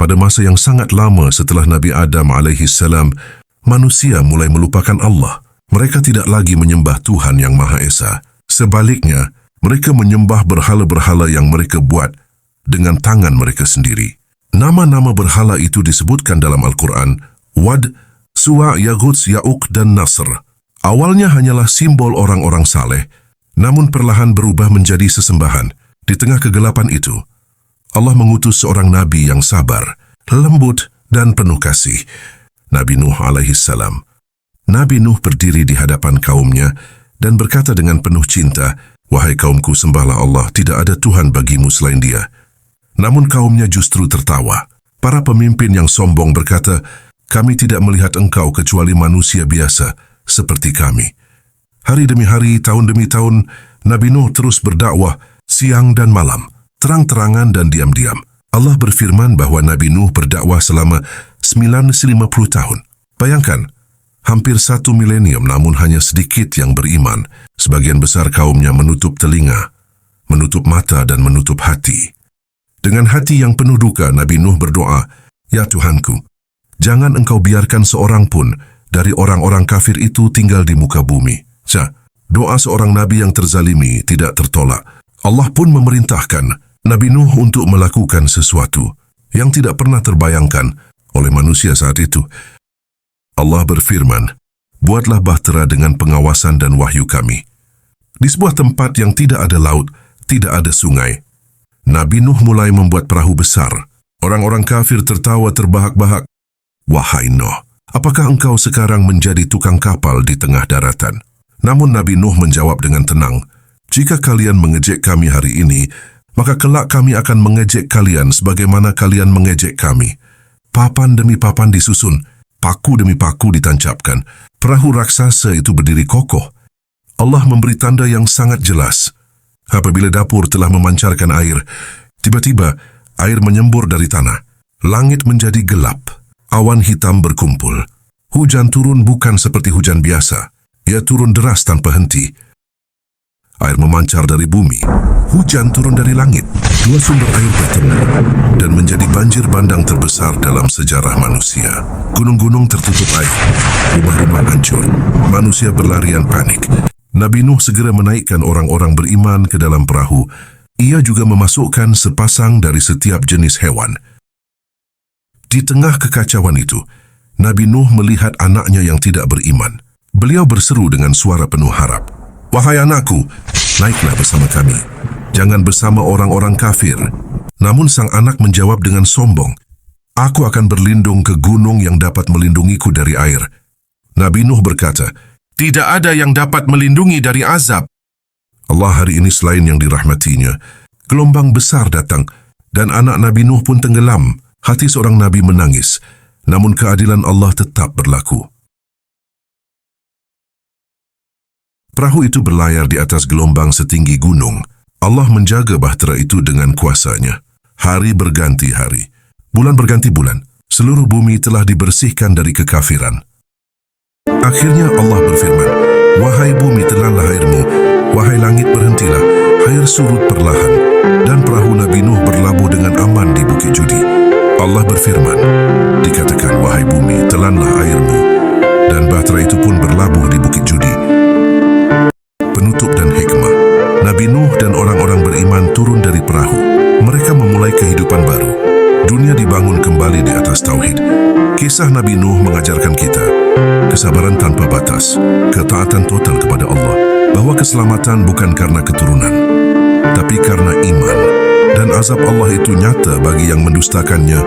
pada masa yang sangat lama setelah Nabi Adam alaihissalam, manusia mulai melupakan Allah. Mereka tidak lagi menyembah Tuhan yang Maha Esa. Sebaliknya, mereka menyembah berhala-berhala yang mereka buat dengan tangan mereka sendiri. Nama-nama berhala itu disebutkan dalam Al-Quran: Wad, Suwa, Yaghutz, Ya'uq, dan Nasr. Awalnya hanyalah simbol orang-orang saleh, namun perlahan berubah menjadi sesembahan. Di tengah kegelapan itu, Allah mengutus seorang nabi yang sabar, lembut, dan penuh kasih, Nabi Nuh alaihissalam. Nabi Nuh berdiri di hadapan kaumnya dan berkata dengan penuh cinta, "Wahai kaumku, sembahlah Allah, tidak ada Tuhan bagimu selain Dia." Namun kaumnya justru tertawa. Para pemimpin yang sombong berkata, "Kami tidak melihat engkau kecuali manusia biasa seperti kami." Hari demi hari, tahun demi tahun, Nabi Nuh terus berdakwah siang dan malam, terang-terangan dan diam-diam. Allah berfirman bahwa Nabi Nuh berdakwah selama 950 tahun. Bayangkan, hampir 1 milenium namun hanya sedikit yang beriman. Sebagian besar kaumnya menutup telinga, menutup mata dan menutup hati. Dengan hati yang penuh duka, Nabi Nuh berdoa, "Ya Tuhanku, jangan engkau biarkan seorang pun dari orang-orang kafir itu tinggal di muka bumi." Doa seorang nabi yang terzalimi tidak tertolak. Allah pun memerintahkan Nabi Nuh untuk melakukan sesuatu yang tidak pernah terbayangkan oleh manusia saat itu. Allah berfirman, "Buatlah bahtera dengan pengawasan dan wahyu kami." Di sebuah tempat yang tidak ada laut, tidak ada sungai, Nabi Nuh mulai membuat perahu besar. Orang-orang kafir tertawa terbahak-bahak. "Wahai Nuh, apakah engkau sekarang menjadi tukang kapal di tengah daratan?" Namun Nabi Nuh menjawab dengan tenang, "Jika kalian mengejek kami hari ini, maka kelak kami akan mengejek kalian sebagaimana kalian mengejek kami." Papan demi papan disusun, paku demi paku ditancapkan. Perahu raksasa itu berdiri kokoh. Allah memberi tanda yang sangat jelas. Apabila dapur telah memancarkan air, tiba-tiba air menyembur dari tanah. Langit menjadi gelap. Awan hitam berkumpul. Hujan turun bukan seperti hujan biasa. Ia turun deras tanpa henti. Air memancar dari bumi. Hujan turun dari langit. Dua sumber air bertemu dan menjadi banjir bandang terbesar dalam sejarah manusia. Gunung-gunung tertutup air. Rumah-rumah hancur. Manusia berlarian panik. Nabi Nuh segera menaikkan orang-orang beriman ke dalam perahu. Ia juga memasukkan sepasang dari setiap jenis hewan. Di tengah kekacauan itu, Nabi Nuh melihat anaknya yang tidak beriman. Beliau berseru dengan suara penuh harap, "Wahai anakku, naiklah bersama kami. Jangan bersama orang-orang kafir." Namun sang anak menjawab dengan sombong, "Aku akan berlindung ke gunung yang dapat melindungiku dari air." Nabi Nuh berkata, "Tidak ada yang dapat melindungi dari azab Allah hari ini selain yang dirahmatinya." Gelombang besar datang, dan anak Nabi Nuh pun tenggelam. Hati seorang Nabi menangis, namun keadilan Allah tetap berlaku. Perahu itu berlayar di atas gelombang setinggi gunung. Allah menjaga bahtera itu dengan kuasanya. Hari berganti hari, bulan berganti bulan. Seluruh bumi telah dibersihkan dari kekafiran. Akhirnya Allah berfirman, "Wahai bumi, telanlah airmu. Wahai langit, berhentilah." Air surut perlahan, dan perahu Nabi Nuh berlabuh dengan aman di Bukit Judi. Allah berfirman, dikatakan, "Wahai bumi, telanlah airmu." Dan bahtera itu pun berlabuh di Bukit Judi. Penutup dan hikmah. Nabi Nuh dan orang-orang beriman turun dari perahu. Mereka memulai kehidupan baru. Dunia dibangun kembali di atas tauhid. Kisah Nabi Nuh mengajarkan kita kesabaran tanpa batas, ketaatan total kepada Allah, bahwa keselamatan bukan karena keturunan, tapi karena iman. Dan azab Allah itu nyata bagi yang mendustakannya